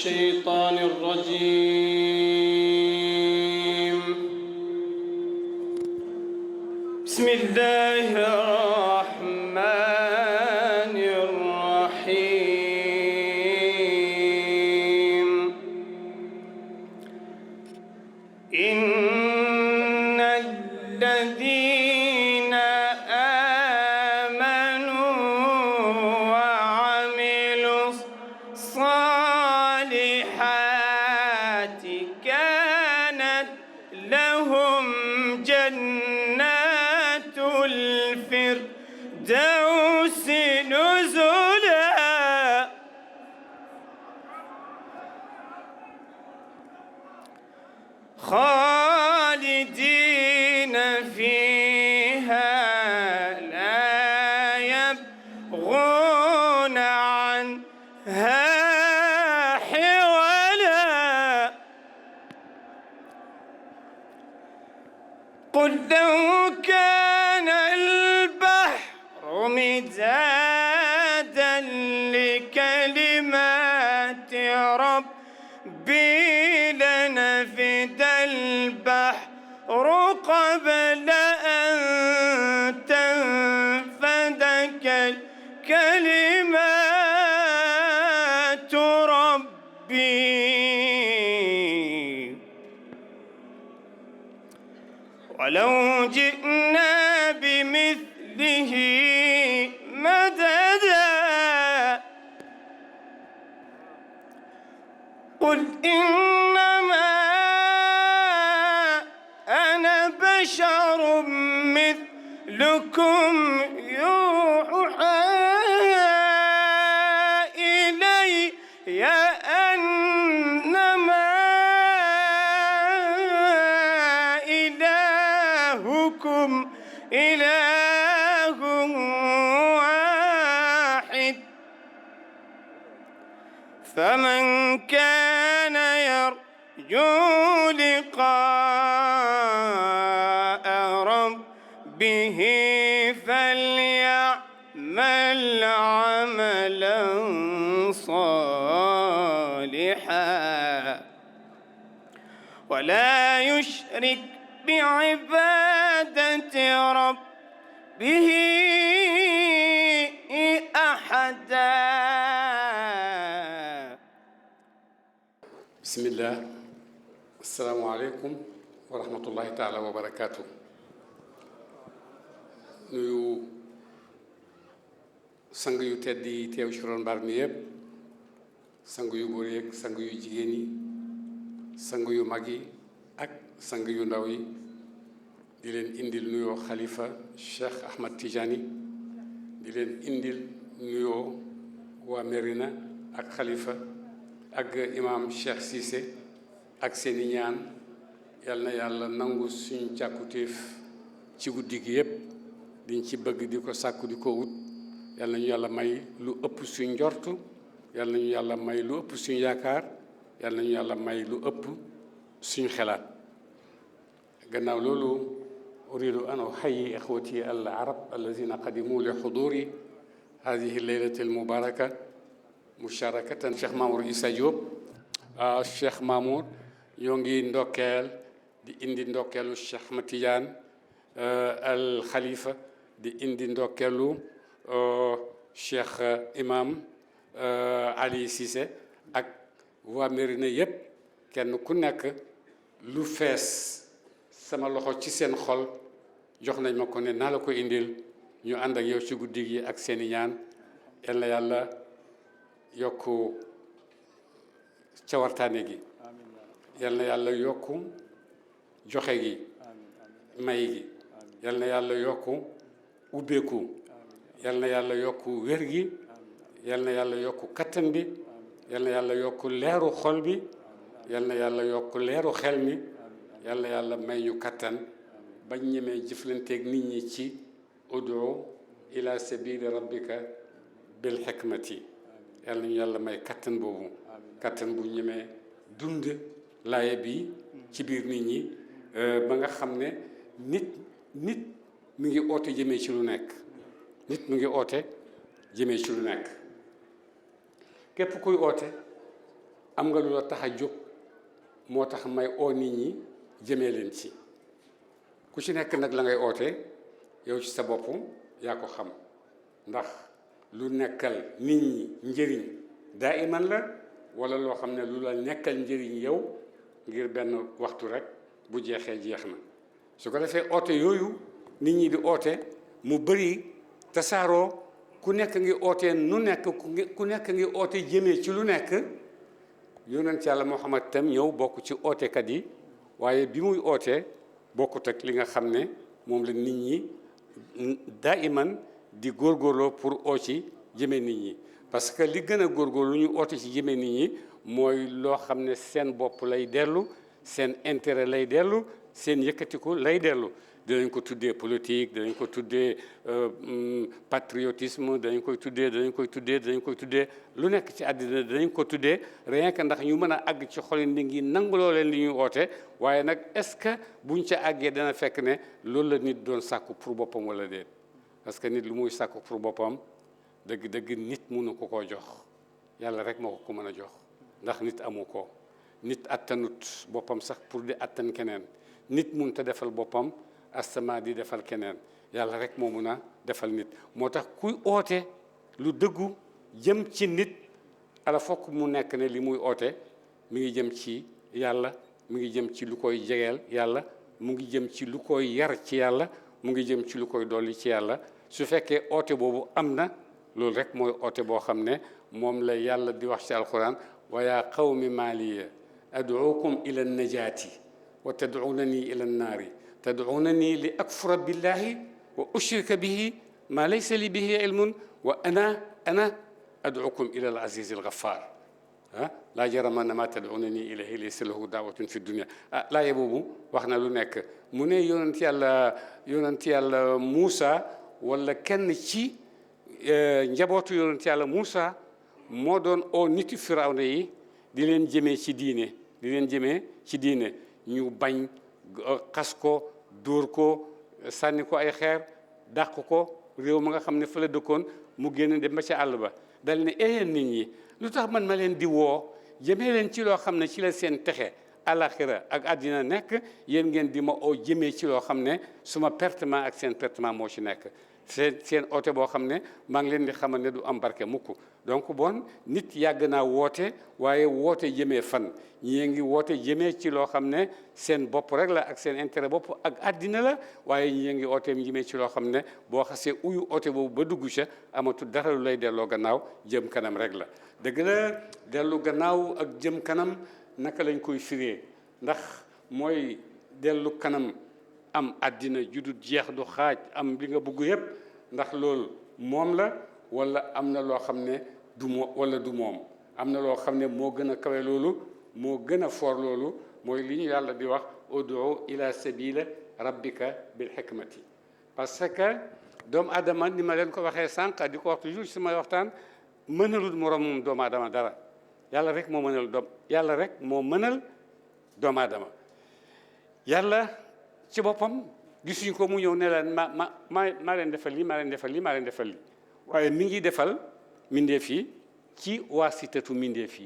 الشيطان الرجيم. بسم الله الرحمن الرحيم. إن الذين آمنوا وعملوا الصالحات كانت لهم جنات الفردوس نزلا خالدين فيها لا يبغون عنها حولا. قل لو كان البحر مدادا لكلمات ربي لنفد البحر قبل أن تنفد كلمات ربي ولو جئنا بمثله مددا. قل إنما أنا بشر مثلكم يوحى إلي أنما إلهكم إله واحد. فمن كان يرجو لقاء ربه فليعمل عملا صالحا ولا يشرك بعبادة ربه أحدا. بسم الله. السلام عليكم ورحمة الله تعالى وبركاته. nuyu sang yu tedd yi teew ci ron mbaar mi yëpp, sang yu góor yi ak sang yu jigéen yi, sang yu mag yi ak sang yu ndaw yi, di leen indil nuyoo xalifa Cheikh Ahmad Tijani, di leen indil nuyoo waa Merina ak xalifa ak imam Cheikh Cissé ak seeni ñaan. yal na yàlla nangu suñu càkkutéef ci guddi gi yëpp, diñ ci bëgg di ko sàkku di ko wut. yal na ñu yàlla may lu ëpp suñ njort, yal na ñu yàlla may lu ëpp suñ yaakaar, yal na ñu yàlla may lu ëpp suñ xelaat. gannaaw loolu uridu an uxayyi ixwati al arab allazina qadimu li xuduri hadihi leylati al mubaraka musharakatan Cheikh Mamour Issa Diop. Cheikh Mamour ñoo ngi ndokkeel di indi ndokkeelu Cheikh Ahmad Tidiane al Khalifa, di indi ndokkeelu Cheikh Imam Ali Cissé ak waa Mérina yépp. kenn ku nekk lu fees sama loxo ci seen xol jox nañ ma ko ne naa la ko indil, ñu ànd ak yow ci guddi gi ak seeni ñaan. yal na yàlla yokku cawartaane gi, yal na yàlla yokku joxe gi, may gi, yal na yàlla yokku ubbeeku, yal na yàlla yokku wér gi, yal na yàlla yokku kattan bi, yal na yàlla yokku leeru xol bi, yal na yàlla yokku leeru xel mi, yal na yàlla may ñu kattan bañ ñemee jëflanteeg nit ñi ci udu ila sabili rabbika bil hikmati. yal na ñu yàlla may kattan boobu, kattan bu ñemee dund laaye bi ci biir nit ñi, ba nga xam ne nit mi ngi oote jëmee ci lu nekk, nit mi ngi oote jëmee ci lu nekk. képp kuy oote am nga lu la tax a jóg moo tax may oo nit ñi jëmee leen ci ku ci nekk nag la ngay oote yow ci sa bopp yaa ko xam ndax lu nekkal nit ñi njëriñ daa iman la wala loo xam ne lu la nekkal njëriñ yow ngir benn waxtu rek bu jeexee jeex na su ko defee oote yooyu nit ñi di oote mu bëri tasaaroo ku nekk ngi ootee nu nekk ku nekk ngi oote jëmee ci lu nekk yonent yàlla Muhammad tam ñëw bokk ci ootekat yi waaye bi muy ootee bokkut ak li nga xam ne moom la nit ñi daa iman di góorgóorloo pour oo ci jëmee nit ñi parce que li gën a góorgóorlu ñu oote ci jëmee nit ñi mooy loo xam ne seen bopp lay dellu seen intérêt lay dellu seen yëkkatiku lay dellu dinañ ko tuddee politique dinañ ko tuddee patriotisme dinañ koy tuddee lu nekk ci àddina dinañ ko tuddee rien que ndax ñu mën a àgg ci xoli nit ñi nanguloo leen li ñuy oote waaye nag est-ce que buñ ca àggee dana fekk ne loolu la nit doon sàkku pour boppam wala déet parce que nit lu muy sàkku pour boppam dëgg-dëgg nit mënu ko koo jox yàlla rek moo ko mën a jox ndax nit amu ko nit attanut boppam sax pour di attan keneen nit mun ta defal boppam astama di defal keneen yàlla rek moo mun a defal nit moo tax kuy oote lu dëggu jëm ci nit ala fokk mu nekk ne li muy oote mi ngi jëm ci yàlla mi ngi jëm ci lu koy jegeel yàlla mu ngi jëm ci lu koy yar ci yàlla mu ngi jëm ci lu koy dolli ci yàlla su fekkee oote boobu am na loolu rek mooy oote boo xam ne moom la yàlla di wax ci alquran wa yaa qawmi maaliya ad'uukum ila najaati wa tad'uunani ila nnaari tad'uunani li akfura billahi wa ushrika bihi ma laysa li bihi ilmun wa ana ad'uukum ila al aziz al ghaffar laa jarama ma tad'uunani ilayhi laysa lahu daawatun fi dunya laaye boobu wax na lu nekk mu ne yonent yàlla Muusa wala kenn ci njabootu yonent yàlla Muusa moo doon oo niti firawna yi di leen jëmee ci diine ñu bañ xas ko dóor ko sànni ko ay xeer dàq ko réew ma nga xam ne fa la dëkkoon mu génn dem ba ca àll ba dal ne yéen nit ñi lu tax man ma leen di woo jëmee leen ci loo xam ne ci la seen texe alaxira ak àddina nekk yéen ngeen di ma oo jëmee ci loo xam ne suma pertement ak seen pertement moo ci nekk seen oote boo xam ne maa ngi leen di xamal ne du am barke mukk donc bon nit yàgg naa woote waaye woote jëmee fan ñii ngi woote jëmee ci loo xam ne seen bopp rek la ak seen intérêt bopp ak àddina la waaye ñii ngi oote jëmee ci loo xam ne boo xasee uyu oote boobu ba dugg ca amatul dara lu lay delloo gannaaw jëm kanam rek la dëgg la dellu gannaaw ak jëm kanam naka lañ koy firee ndax mooy dellu kanam am àddina judut jeex du xaaj am li nga bëgg yépp ndax loolu moom la wala am na loo xam ne du moom am na loo xam ne moo gën a kawe loolu moo gën a foor loolu mooy li ñu yàlla di wax ud'u ila sabila rabbika bil hikmati parce que doomu aadama ni ma leen ko waxee sànq di ko wax toujours ci sama waxtaan mënalul moroomum doomu aadama dara yàlla rek moo mënal doomu aadama yàlla ci boppam gisuñu ko mu ñëw ne leen maa leen defal lii maa leen defal lii waaye mi ngi defal mindeef yi ci waasitatu mindeef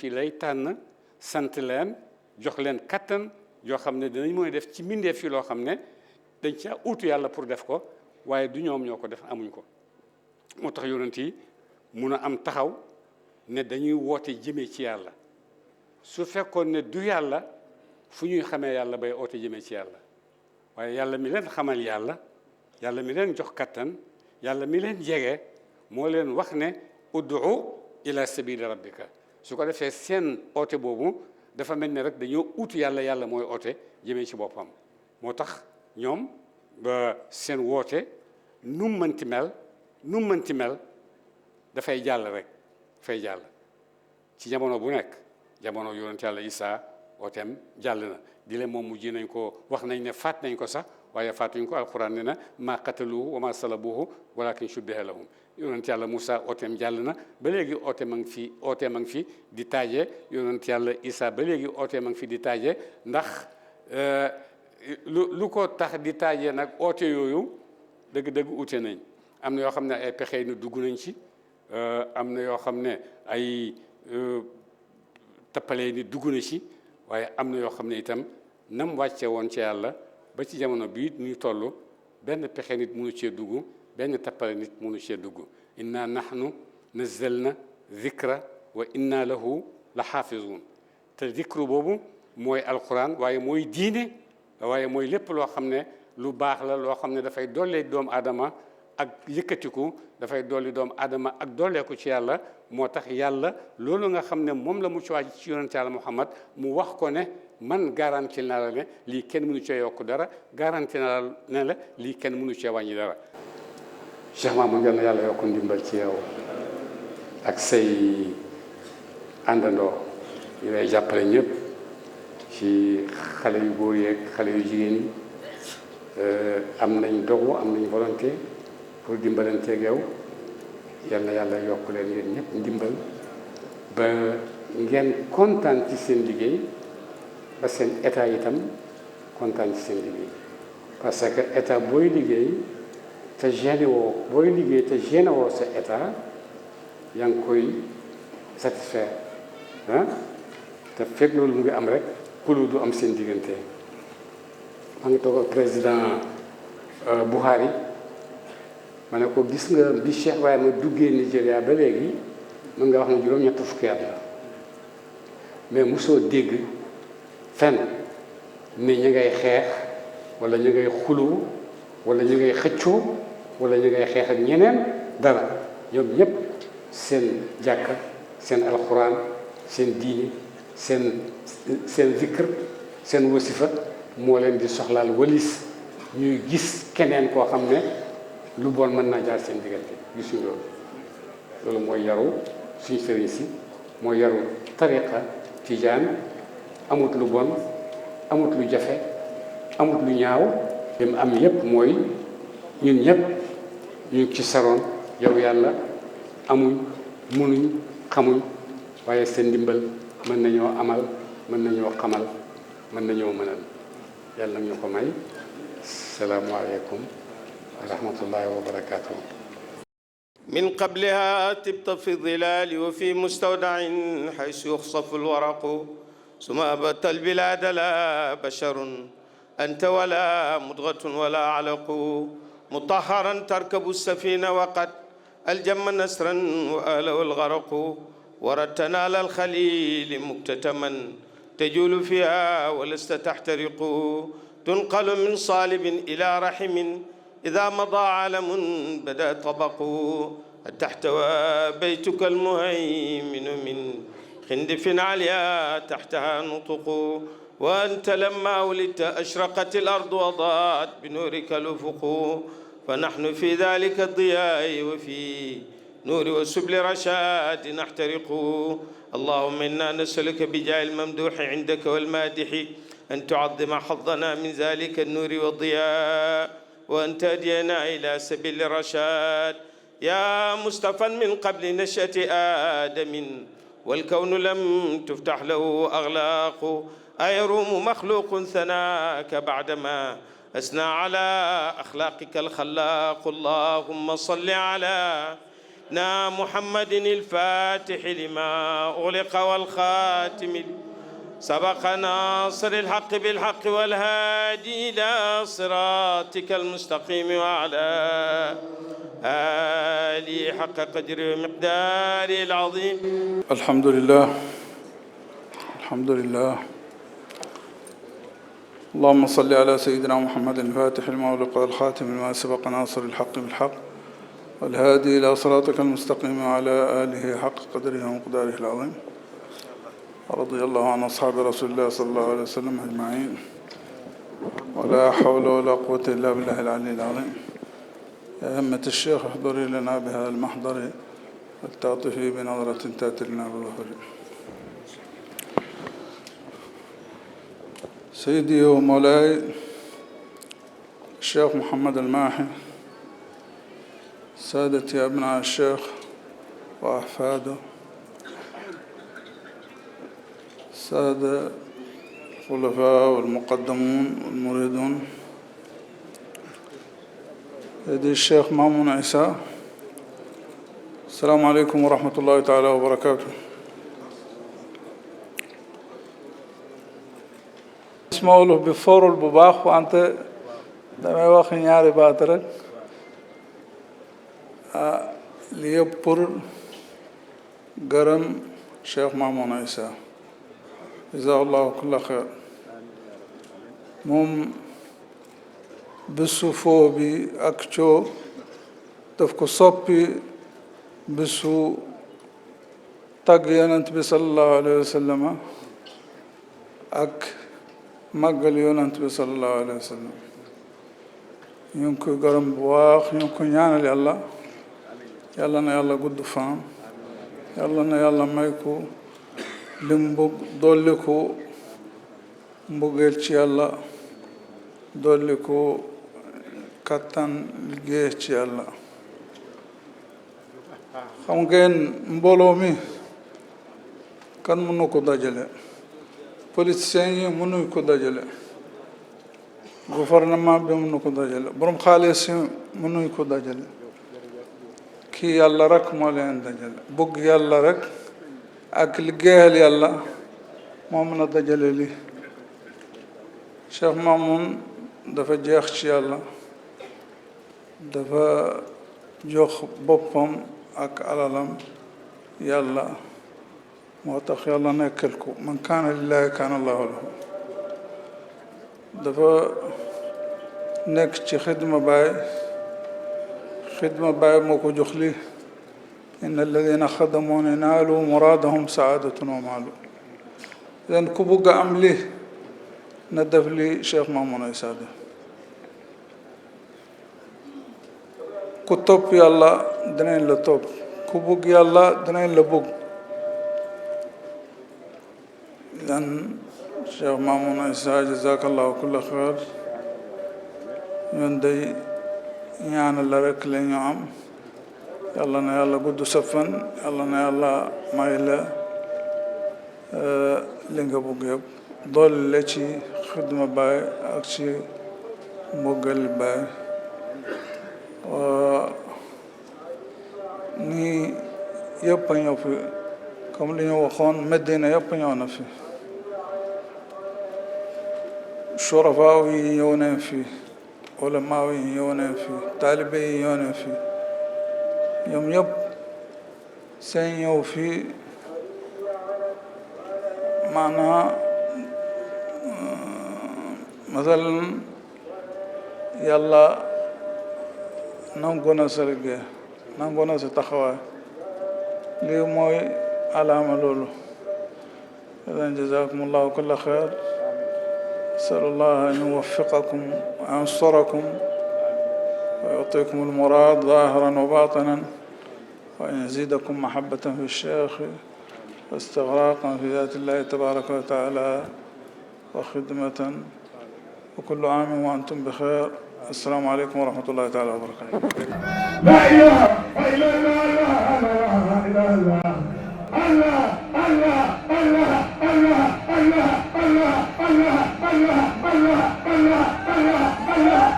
yi lay tànn sant leen jox leen kattan yoo xam ne dinañ mën a def ci mindeef yi loo xam ne dañ ca uutu yàlla pour def ko waaye du ñoom ñoo ko def amuñ ko moo tax yonent yi mun a am taxaw ne dañuy woote jëmee ci yàlla su fekkoon ne du yàlla fu ñuy xamee yàlla bay oote jëmee ci yàlla waaye yàlla mi leen xamal yàlla mi leen jox kattan yàlla mi leen jege moo leen wax ne ud'u ila sabili rabbika su ko defee seen oote boobu dafa mel ne rek dañoo uutu yàlla mooy oote jëmee ci boppam moo tax ñoom ba seen woote nu mu mënti mel dafay jàll rek dafay jàll ci jamono bu nekk jamono yonent yàlla Isaa ooteem jàll na di leen moom mujj nañ ko wax nañ ne faat nañ ko sax waaye faatuñ ko alquran ne na maa qataluhu wa maa salabuhu walakin shubbiha lahum yonent yàlla Moussa ooteem jàll na ba léegi ooteem a ngi fi di taaje yonent yàlla Isaa ba léegi ooteem a ngi fi di taaje ndax lu ko tax di taaje nag oote yooyu dëgg-dëgg ute nañ am na yoo xam ne ay pexe nu dugg nañ ci am na yoo xam ne ay tappalee ni dugg na ci waaye am na yoo xam ne itam nam wàcce woon ci yàlla ba ci jamono bii ñuy toll benn pexe nit mënu cee dugg benn tappale nit mënu cee dugg inna nahnu nazzalna zikra wa inna lahu la xaafizun te zikru boobu mooy alquran waaye mooy diine waaye mooy lépp loo xam ne lu baax la loo xam ne dafay dollee doomu aadama ak yëkkatiku dafay dolli doomu aadama ak dolleeku ci yàlla moo tax yàlla loolu nga xam ne moom la mu ci waaj ci yonent yàlla Muhammad mu wax ko ne man garanti naa la ne lii kenn mënu cee yokk dara garanti naa la ne la lii kenn mënu cee wàññi dara. Cheikh Mamadou yal na yàlla yokk ndimbal ci yow ak say àndandoo yi lay jàppale ñëpp ci xale yu góor yeeg xale yu jigéen yi am nañ dogu am nañ volonté pour dimbalanteeg yow yal na yàlla yokk leen yéen ñëpp ndimbal ba ngeen kontaan ci seen liggéey ba seen état itam kontaan ci seen liggéey parce que état booy liggéey te génne woo booy liggéey te génne woo sa état yaa ngi koy satisfaire ah te fekk loolu mu ngi am rek xuloo du am seen diggante. maa ngi toog ak président Buhari ma ne ko gis nga bi Cheikh waaye ma duggee Nigéria ba léegi mën nga wax ne juróom-ñett fukki at la mais mosoo dégg fenn ne ñu ngay xeex wala ñu ngay xuloo wala ñu ngay xëccoo wala ñu ngay xeex ak ñeneen dara ñoom ñëpp seen jàkka seen alxuraan seen diini seen zikr seen wasifa moo leen di soxlaal walis ñuy gis keneen koo xam ne lu bon mën naa jaar seen diggante gisuñ loolu mooy yaru suñu sëriñ si mooy yaru tariqa tijaan amut lu bon amut lu jafe amut lu ñaaw lim am yépp mooy ñun ñëpp ñu ngi ci saroon yow yàlla amuñ mënuñ xamuñ waaye seen ndimbal mën nañoo amal mën nañoo xamal mën nañoo mënal yàlla ñu ko may salaamualeykum wa rahmatullahi wa barakatuh. من قبلها تبت في الظلال وفي مستودع حيث يخصف الورق ثم أبت البلاد لا بشر أنت ولا مضغة ولا علق مطهرا تركب السفينة وقد الجم نسرا وآله الغرق وردتنا على الخليل مكتتما تجول فيها ولست تحترق تنقل من صالب إلى رحم إذا مضى عالم بدا طبق تحتوى بيتك المهيمن من خندف عليا تحتها نطق وأنت لما ولدت أشرقت الأرض وضاءت بنورك الأفق فنحن في ذلك الضياء وفي نور وسبل رشاد نحترق اللهم إنا نسألك بجاه الممدوح عندك والمادح أن تعظم حظنا من ذلك النور والضياء وأن تهدينا إلى سبيل الرشاد يا مصطفى من قبل نشأة آدم والكون لم تفتح له أغلاق أيروم مخلوق ثناك بعدما أثنى على أخلاقك الخلاق اللهم صل على محمد الفاتح لما أغلق والخاتم سبق ناصر الحق بالحق والهادي إلى صراطك المستقيم وعلى آله حق قدره ومقداره العظيم. الحمد لله الحمد لله. اللهم صل على سيدنا محمد الفاتح لما أغلق والخاتم لما سبق ناصر الحق بالحق والهادي إلى صراطك المستقيم وعلى آله حق قدره ومقداره العظيم. رضي الله عن أصحاب رسول الله صلى الله عليه وسلم أجمعين ولا حول ولا قوة إلا بالله العلي العظيم. يا همة الشيخ احضري لنا بهذا المحضر والتعطفي بنظرة تأتي لنا بالظهر. سيدي ومولاي الشيخ محمد الماحي، سادتي أبناء الشيخ وأحفاده، السادة الخلفاء والمقدمون والمريدون، سيدي الشيخ مامون عيسى، السلام عليكم ورحمة الله تعالى وبركاته. ci ma wolof bi forul bu baax wante damay wax ñaari baat rek li yëpp pour gërëm Cheikh Mamouna Issa jazakallahu kulla xeer moom bisu foo bi ak coo daf ko soppi bisu tagg yonent bi sallallahu alayhi wa sallam ak màggal yonent bi sallallahu alayhi wa sallam ñu ngi koy gërëm bu baax ñu ngi ko ñaanal yàlla yàlla na yàlla gudd fan yàlla na yàlla may ko lim bëgg dolli ko mbugeel ci yàlla dolli ko kattan liggéey ci yàlla xam ngeen mbooloo mi kan mënu ko dajale politiciens yi mënuñ ko dajale gouvernement bi mënu ko dajale borom xaalis yi mënuñ ko dajale kii yàlla rek moo leen dajale bëgg yàlla rek ak liggéeyal yàlla moo mën a dajale li Cheikh Mamoun dafa jeex ci yàlla dafa jox boppam ak alalam yàlla moo tax yàlla nekkal ko man kaana lillahi kaana allahu lahu dafa nekk ci xidma baay moo ko jox li inna alladina xadamooni naalu muraadahum saadatun wa maalu leen ku bugg a am li na def li Cheikh Mamouna Issa def ku topp yàlla danañ la topp ku bugg yàlla danañ la bugg dan Cheikh Mamouna Issa jazakallahu kulla xeer ñun day ñaan la rek la ñu am yàlla na yàlla gudd sa fan yàlla na yàlla may la li nga bugg yëpp doole la ci xidma baay ak ci mbuggal baay nii yëpp a ñëw fi comme li ñu waxoon Medina yëpp ñëw na fi surafaa yi ñëw nañ fi ulamaa yi ñëw nañ fi taalibe yi ñëw nañ fi ñoom ñëpp seen ñëw fi maanaa masalan yàlla nangu na sa liggéey nangu na sa taxawaay lii mooy alaama loolu idan jazakumullahu kulla xeer asalullah an yuwaffiqakum wa yansurakum wa yutikum almurad zahiran wa batinan wa an yazidakum mahabbatan fi lcheikh wa istigraqan fi zati llahi tabaraka wa taala wa xidmatan wa kullu aamin wa antum bi xeer السلام عليكم ورحمة الله تعالى وبركاته. لا إله إلا الله لا إله إلا الله الله الله الله الله الله الله الله الله الله الله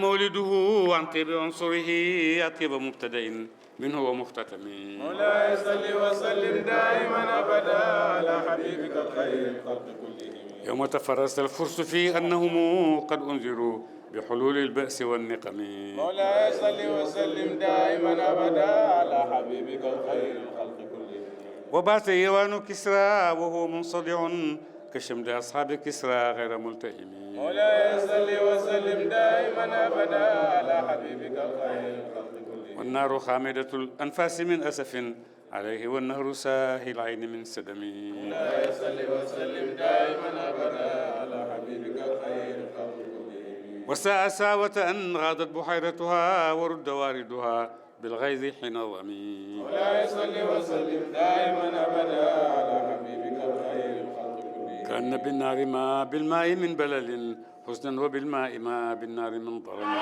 مولده عن طيب عنصره أطيب مبتدأ منه ومختتم. مولاي صل وسلم دائما أبدا على حبيبك الخير الخلق كلهم. يوم تفرست الفرس في أنهم قد أنذروا بحلول البأس والنقم. مولاي صل وسلم دائما أبدا على حبيبك الخير الخلق كلهم. وبات إيوان كسرى وهو منصدع كشمل أصحاب كسرى غير ملتهم. مولاي صل وسلم دائما أبدا على حبيبك الخير الخلق كلهم. والنار خامدة الأنفاس من أسف عليه والنهر ساهي العين من سدم. مولاي صل وسلم دائما أبدا على حبيبك الخير الخلق كلهم. وساء ساوة أن غادت بحيرتها ورد واردها بالغيظ حين ظمي. مولاي صل وسلم دائما أبدا على حبيبك الخير الخلق كلهم. كأن بالنار ما بالماء من بلل حزنا وبالماء ما بالنار من ضرم.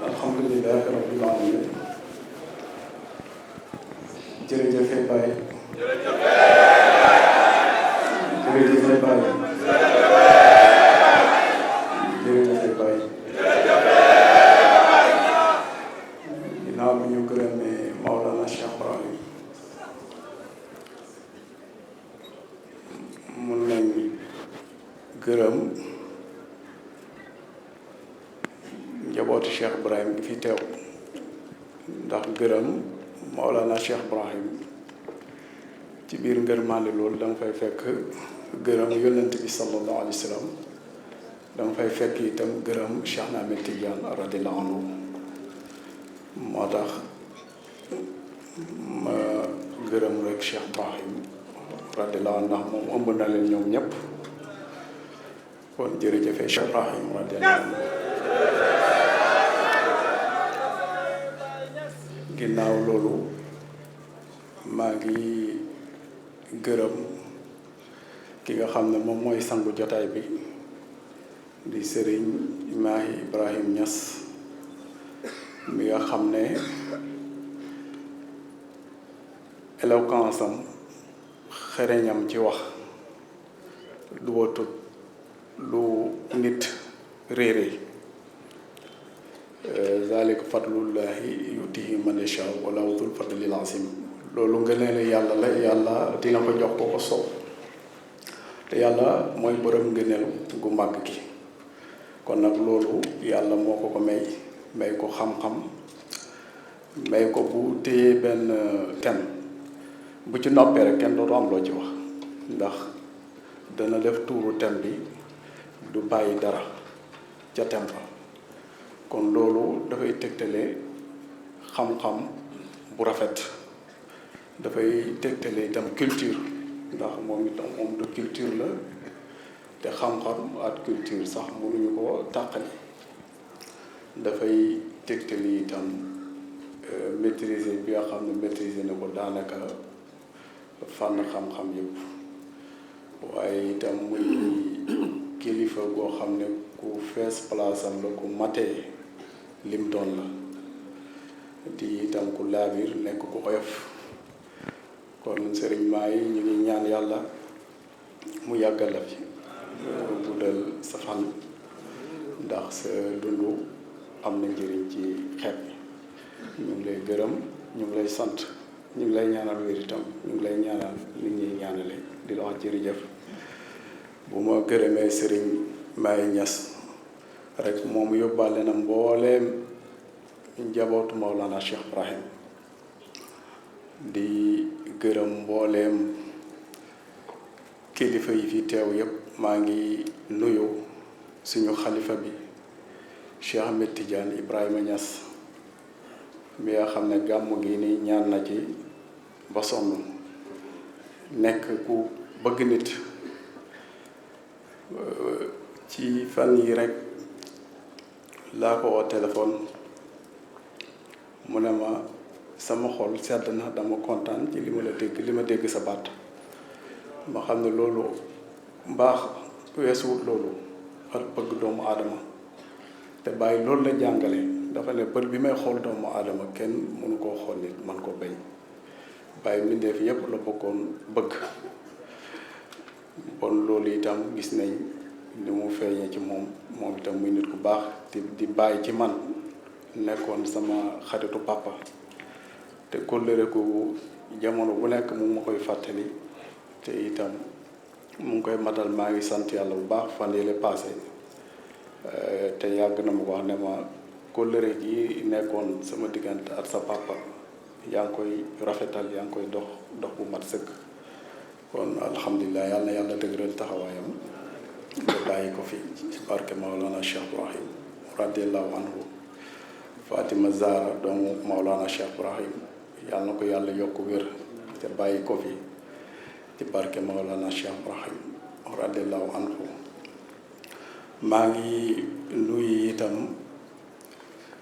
alhamdulillahi rabbil alamin. jërëjëf Baye. jërëjëf Baye. jërëjëf Baye. ginnaaw bi ñu gërëmee Maolana Cheikh Ibrahim mun nañ gërëm njabootu Cheikh Ibrahim gi fi teew ndax gërëm Maolana Cheikh Ibrahim ci biir ngërmande loolu da nga fay fekk gërëm yonent bi sallallahu alayhi wa sallam da nga fay fekk itam gërëm Cheikh Ahmed Tidiane radiyallahu anhu moo tax ma gërëm rek Cheikh Ibrahim radiyallahu anhu ndax moom ëmb na leen ñoom ñëpp kon jërëjëf Cheikh Ibrahim radiyallahu anhu. ginnaaw loolu maa ngi gërëm ki nga xam ne moom mooy sangu jotaay bi di Serigne Mahi Ibrahim Niass mi nga xam ne éloquence am xereñam ci wax du watut lu nit réere zalika fadlullahi yutihi man yasha wallahu dhul fadlil azim loolu ngëneelu yàlla la yàlla dina ko jox ko ko soob te yàlla mooy borom ngëneel gu màgg gi kon nag loolu yàlla moo ko ko may ko xam-xam may ko bu téye benn thème bu ci noppee rek kenn dootu am loo ci wax ndax dana def tuuru thème bi du bàyyi dara ca thème ba kon loolu dafay tegtale xam-xam bu rafet dafay tegtale itam culture ndax moom itam moom de culture la te te xam-xam ak culture sax mënuñu ko tàqali dafay tegtali itam maîtriser bi nga xam ne maîtriser na ko daanaka fànn xam-xam yëpp waaye itam muy kilifa goo xam ne ku fees place am la ku matee lim doon la di itam ku laabir nekk ku oyof kon sëriñ maa yi ñu ngi ñaan yàlla mu yàggal la fi guddal sa fan ndax sa dundu am na njëriñ ci xeet bi ñu ngi lay gërëm ñu ngi lay sant ñu ngi lay ñaanal wér itam ñu ngi lay ñaanal nit ñi ñaanale di la wax jërëjëf bu ma gërëmee sëriñ Maye Niass rek moom yóbbaale na mbooleem njabootu Maolana Cheikh Ibrahim di gërëm mbooleem kilifa yi fi teew yépp maa ngi nuyu suñu xalifa bi Cheikh Ahmed Tidiane Ibrahima Niass mi nga xam ne gàmmu gi ni ñaan na ci ba sonn nekk ku bëgg nit ci fan yi rek laa ko woo téléphone mu ne ma sama xol sedd na dama kontaan ci li ma dégg sa baat ma xam ne loolu mbaax weesuwut loolu ak bëgg doomu aadama te bàyyi loolu la jàngale dafa ne bët bi may xool doomu aadama kenn mënu koo xool nit man ko bañ bàyyi mbindeef yépp la bokkoon bëgg bon loolu itam gis nañ ni mu feeñee ci moom itam muy nit ku baax di bàyyi ci man nekkoon sama xaritu papa te kóllëre ko jamono bu nekk mu ma koy fàttali te itam mu ngi koy matal maa ngi sant yàlla bu baax fan yële passé te yàgg na ma ko wax ne ma kóllëre gi nekkoon sama diggante ak sa papa yaa ngi koy rafetal yaa ngi koy dox bu mat sëkk kon alhamdulilah yàlla na yàlla dëgëral taxawaayam nga bàyyi ko fi ci barke Maolana Cheikh Ibrahim radiallahu anhu Fatima Zahra doomu Maolana Cheikh Ibrahim yàlla na ko yàlla yokk wér te bàyyi ko fi ci barke Maolana Cheikh Ibrahim radiallahu anhu maa ngi nuyu itam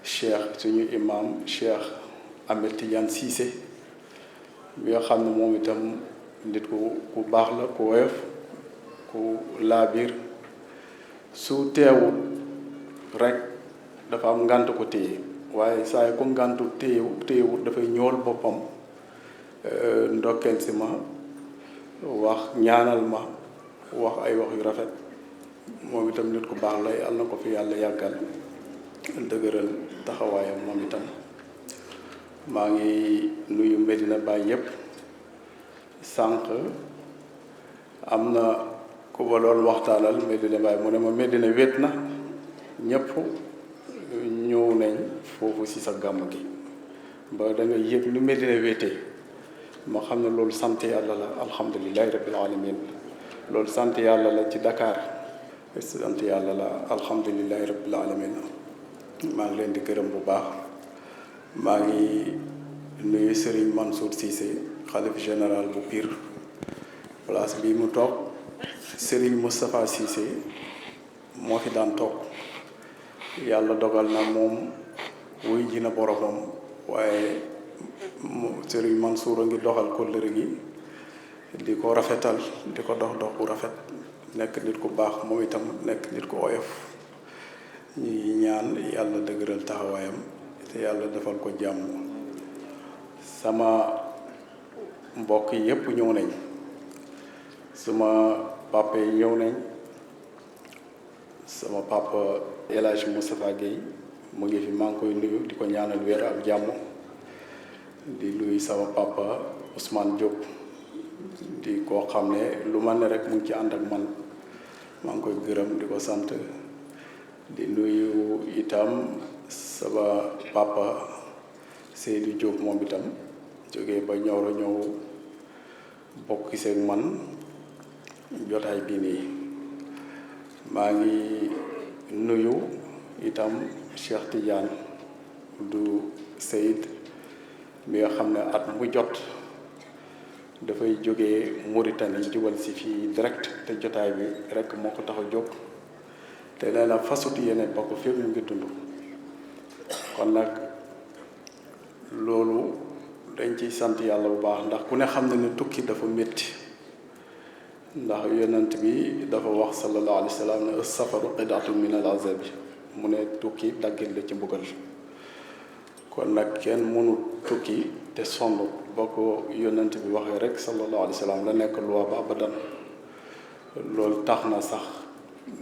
cheikh suñu imam Cheikh Ahmed Tidiane Cissé bi nga xam ne moom itam nit ku baax la ku woyof ku laabir su teewul rek dafa am ngànt ko téye waaye saa yu ko ngàntu téyewul dafay ñëwal boppam ndokkeel si ma wax ñaanal ma wax ay wax yu rafet moom itam nit ku baax la yàlla na ko fi yàlla yàggal dëgëral taxawaayam moom itam maa ngi nuyu Medina Baye yépp sànq am na ku ba doon waxtaanal Medina Baye mu ne ma Medina wét na ñëpp ñëw nañ foofu ci sa gàmm gi ba da nga yëg lu Medina wéetee ma xam ne loolu sant yàlla la alhamdulilahi rabbil alamin loolu sant yàlla la ci Dakar sant yàlla la alhamdulilahi rabbil alamin maa ngi leen di gërëm bu baax maa ngi nuyu Serigne Mansour Cissé xalif général bu Pire place bii mu toog Serigne Moustapha Cissé moo fi daan toog yàlla dogal na moom wuy ji na boromam waaye Serigne Mansour a ngi doxal kóllëre gi di ko rafetal di ko dox bu rafet nekk nit ku baax moom itam nekk nit ku oyof ñuy ñaan yàlla dëgëral taxawaayam te yàlla defal ko jàmm sama mbokk yi yépp ñëw nañ sama papa yi ñëw nañ sama papa El Hadj Moustapha Guèye mu ngi fi maa ngi koy nuyu di ko ñaanal wér ak jàmm di nuyu sama papa Ousmane Diop di koo xam ne lu ma ne rek mu ngi ci ànd ak man maa ngi koy gërëm di ko sant di nuyu itam sama papa Seydou Diop moom itam jógee ba Nioro ñëw bokk seeg man jotaay bii nii maa ngi nuyu itam Cheikh Tidiane du Seyd mi nga xam ne at mu jot dafay jógee Mauritanie jubal si fii direct te jotaay bi rek moo ko tax a jóg te nee na fasut yéene bokk fépp ñu ngi dund kon nag loolu dañ ciy sant yàlla bu baax ndax ku ne xam na ne tukki dafa métti ndax yonent bi dafa wax sallallahu alayhi wa sallam ne safaru qidatun min al azabi mu ne tukki daggit la ci mbugal kon nag kenn mënu tukki te sonn boo ko yonent bi waxee rek sallallahu alayhi wa sallam la nekk loi ba abadan loolu tax na sax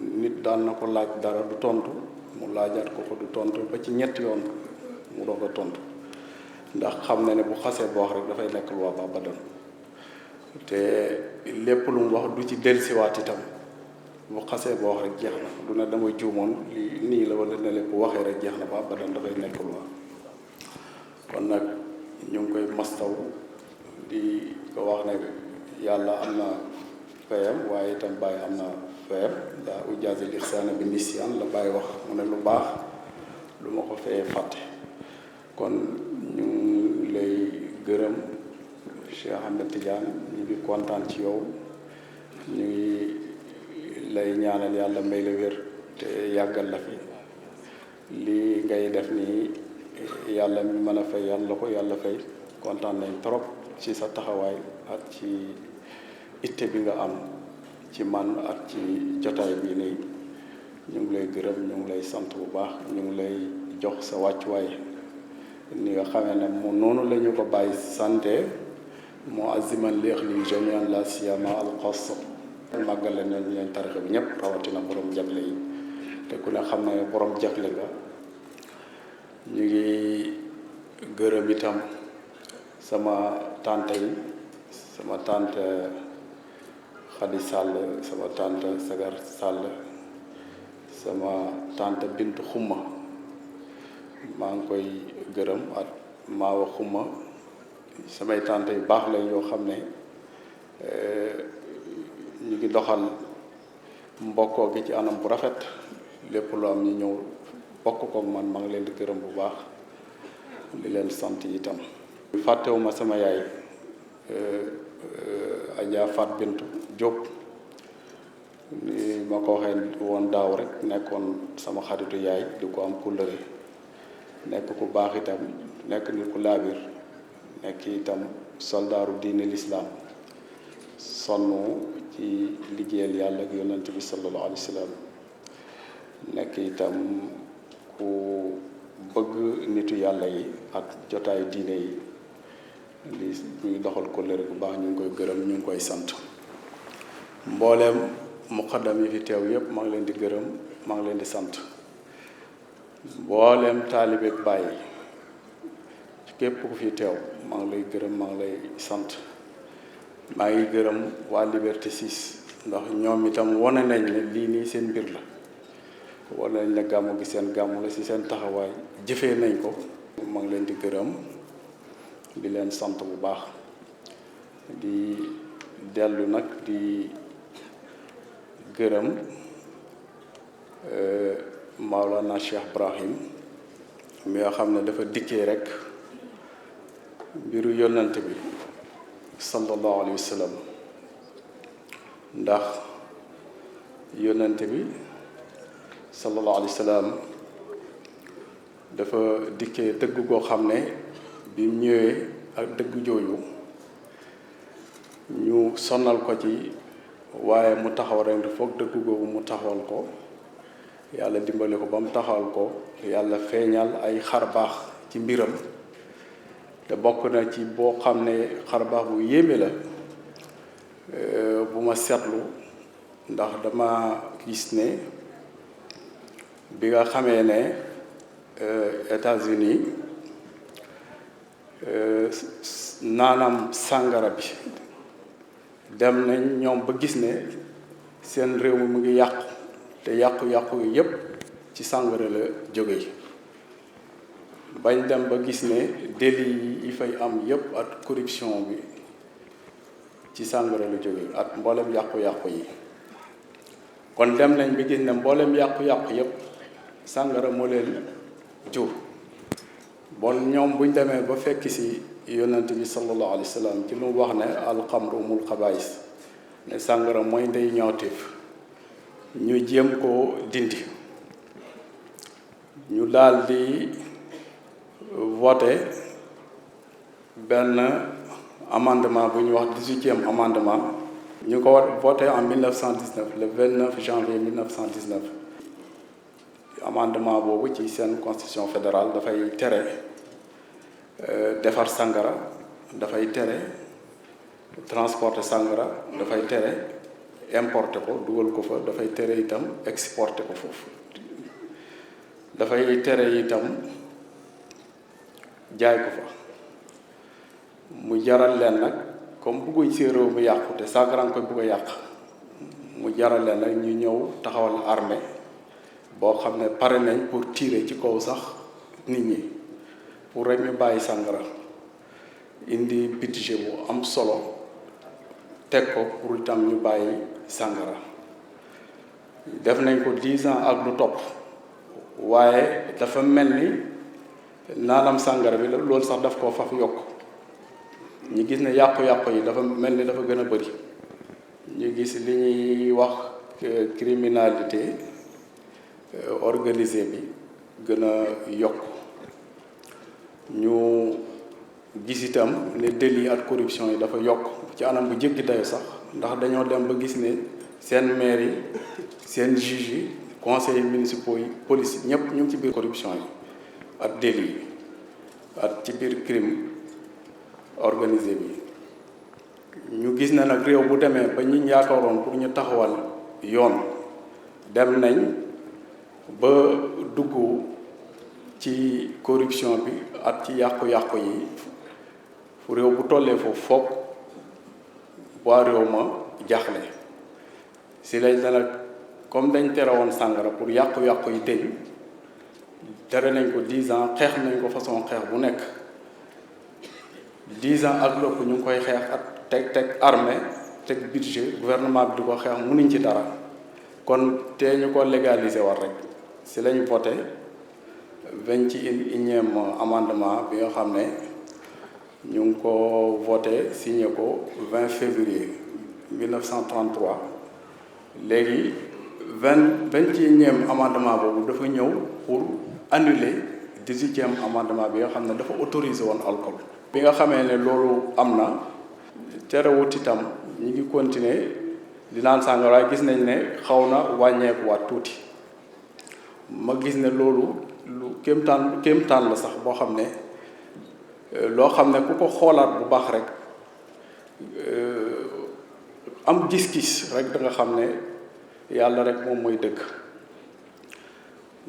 nit daan na ko laaj dara du tontu mu laajaat ko du tontu ba ci ñetti yoon mu doog a tontu ndax xam na ne bu xasee boo wax rek dafay nekk loi ba abadan te lépp lu mu wax du ci dellusiwaat itam bu xasee boo wax rek jeex na du ne damay juumoon nii la wala ne lépp bu waxee rek jeex na ba abadan dafay nekk loi kon nag ñu ngi koy mastaw di ko wax ne yàlla am na fayam waaye itam bàyyi am na fayam daa ujaazil ihsaana bi nisyan la bàyyi wax mu ne lu baax lu ma ko fayee fàtte kon ñu lay gërëm Cheikh Ahmed Tidiane ñu ngi kontaan ci yow ñu ngi lay ñaanal yàlla may la wér te yàggal la fi lii ngay def nii yàlla mi mën a fay yàlla ko yàlla fay kontaan nañ trop ci sa taxawaay ak ci itte bi nga am ci man ak ci jotaay bii nii ñu ngi lay gërëm ñu ngi lay sant bu baax ñu ngi lay jox sa wàccuwaay ni nga xamee ne mu noonu la ñu ko bàyyi santé moo aziman léex li jamian la siyama al xass màggale na ñu leen tarixa bi ñëpp rawatina borom jagle yi te ku ne xam ne borom jagle nga ñu ngi gërëm itam sama tante yi sama tante Xadi Sàll sama tante Sagar Sàll sama tante Bint Xumma maa ngi koy gërëm ak Maawa Xumma samay tante yu baax lañ yoo xam ne ñu ngi doxal mbokkoo gi ci anam bu rafet lépp lu am ñu ñëw bokk koog man maa ngi leen di gërëm bu baax di leen sant itam fàttewuma sama yaay Adja Fat Bintu Diop ni ma ko waxee woon daaw rek nekkoon sama xaritu yaay di ko am kóllëre nekk ku baax itam nekk nit ku laabir nekk itam soldaaru diine lislaam sonn ci liggéeyal yàlla ak yonent bi sallallahu alayhi wa sallam nekk itam ku bëgg nitu yàlla yi ak jotaayu diine yi li ñuy doxal kóllëre bu baax ñu ngi koy gërëm ñu ngi koy sant mbooleem muqaddam yi fi teew yépp maa ngi leen di gërëm maa ngi leen di sant mbooleem taalibeek bàyyi képp ku fi teew maa ngi lay gërëm maa ngi lay sant maa ngi gërëm waa Liberté 6 ndax ñoom itam wane nañ ne lii nii seen mbir la wane nañ ne gàmmu gi seen gàmmu la ci seen taxawaay jëfee nañ ko maa ngi leen di gërëm di leen sant bu baax di dellu nag di gërëm Maolana Cheikh Ibrahim mi nga xam ne dafa dikkee rek mbiru yonent bi sallallahu alayhi wa sallam ndax yonent bi sallallahu alayhi wa sallam dafa dikkee dëgg goo xam ne bi mu ñëwee ak dëgg jooju ñu sonal ko ci waaye mu taxaw rek foog dëgg googu mu taxawal ko yàlla dimbali ko ba mu taxawal ko yàlla feeñal ay xar baax ci mbiram te bokk na ci boo xam ne xar baax bu yéeme la bu ma seetlu ndax dama gis ne bi nga xamee ne États-Unis naanam sàngara bi dem nañ ñoom ba gis ne seen réew mi mu ngi yàqu te yàqu-yàqu yi yépp ci sàngara la jóge bañ dem ba gis ne délit yi fay am yépp ak corruption bi ci sàngara la jóge ak mboolem yàqu-yàqu yi kon dem nañ ba gis ne mboolem yàqu-yàqu yépp sàngara moo leen jur bon ñoom buñ demee ba fekk si yonent bi sallallahu alayhi wa sallam ci lu mu wax ne alxamru umul xabaayis ne sàngara mooy ndey ñaawteef ñu jéem koo dindi ñu daal di voté benn amendement bu ñuy wax 18e amendement ñu ko war voté en 1919 le 29 janvier 1919 amendement boobu ci seen constitution fédérale dafay tere defar sàngara dafay tere transporter sàngara dafay tere importer ko dugal ko fa dafay tere itam exporter ko foofu dafay tere itam jaay ko fa mu jaral leen nag comme bëgguñ si réew mi yàqu te sàngara nga koy bëgg a yàq mu jaral leen nag ñu ñëw taxawal armée boo xam ne pare nañ pour tirer ci kaw sax nit ñi pour rek ñu bàyyi sàngara indi budget bu am solo teg ko pour itam ñu bàyyi sàngara def nañ ko 10 ans ak lu topp waaye dafa mel ni naanam sàngara bi loolu sax daf koo faf yokk ñu gis ne yàqu-yàqu yi dafa mel ni dafa gën a bëri ñu gis li ñuy wax criminalité organisée bi gën a yokk ñu gis itam ne délit ak corruption yi dafa yokk ci anam bu jéggi dayo sax ndax dañoo dem ba gis ne seen maire yi seen juge yi conseillers municipaux yi police ñëpp ñu ngi ci biir corruption yi ak délit yi ak ci biir crime organisé bi ñu gis na nag réew bu demee ba ñu yaakaaroon pour ñu taxawal yoon dem nañ ba dugg ci corruption bi ak ci yàqu-yàqu yi fu réew bu tollee foofu foog waa réew ma jaaxle si lañ la nag comme dañ tere woon sàngara pour yàqu-yàqu yi tëj tere nañ ko 10 ans xeex nañ ko façon xeex bu nekk 10 ans ak lopp ñu ngi koy xeex ak teg armée teg budget gouvernement bi di ko xeex mënuñ ci dara kon te ñu ko légaliser war rek si lañ voté 21e amendement bi nga xam ne ñu ngi ko voté signé ko 20 février 1933 léegi 21e amendement boobu dafa ñëw pour annuler 18e amendement bi nga xam ne dafa autorisé woon alcool. bi nga xamee ne loolu am na terewut itam ñu ngi continuer di naan sàngara gis nañ ne xaw na wàññeekuwaat tuuti ma gis ne loolu lu kéemtaan la sax boo xam ne loo xam ne ku ko xoolaat bu baax rek am gis-gis rek da nga xam ne yàlla rek moom mooy dëgg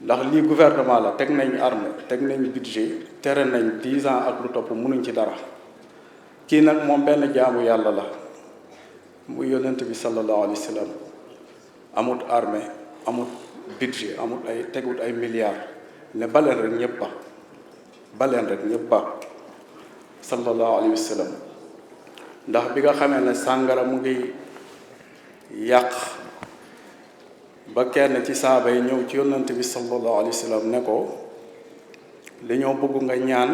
ndax lii gouvernement la teg nañ armée teg nañ budget tere nañ 10 ans ak lu topp mënuñ ci dara kii nag moom benn jaamu yàlla la muy yonent bi sallallahu alayhi wa sallam amut armée amut budget amut ay tegut ay milliards ne baleen rek ñëpp ba sallallahu alayhi wa sallam ndax bi nga xamee ne sàngara mu ngi yàq ba kenn ci saaba yi ñëw ci yonent bi sallallahu alayhi wa sallam ne ko dañoo bëgg nga ñaan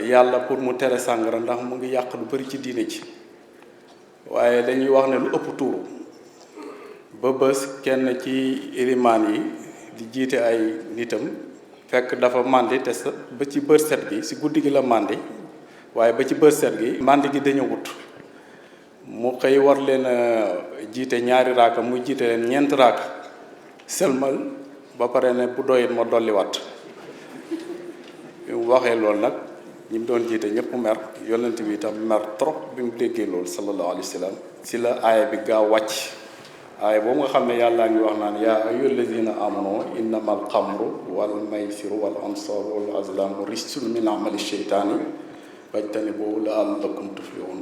yàlla pour mu tere sàngara ndax mu ngi yàq lu bari ci diine ci waaye dañuy wax ne lu ëpp tuuru ba bés kenn ci ilimaan yi di jiite ay nitam fekk dafa màndi te ba ci bër set gi si guddi gi la màndi waaye ba ci bër set gi màndi gi dañu wut mu xëy war leen jiite ñaari raaka muy jiite leen 4 raaka sëlmal ba pare ne bu doyit ma dolliwaat bi mu waxee loolu nag ñi mu doon jiite ñëpp mer yonent bi itam mer trop bi mu déggee loolu sallallahu alayhi wa sallam si la aaya bi gaaw wàcc aaya boobu nga xam ne yàllaa ngi wax naan yaa ayyuhal lazina amanu innamal xamru wal maysiru wal ansaaru wal azlaamu rijsun min amali sheytaani fajtanibuuhu la'allakum tuflihun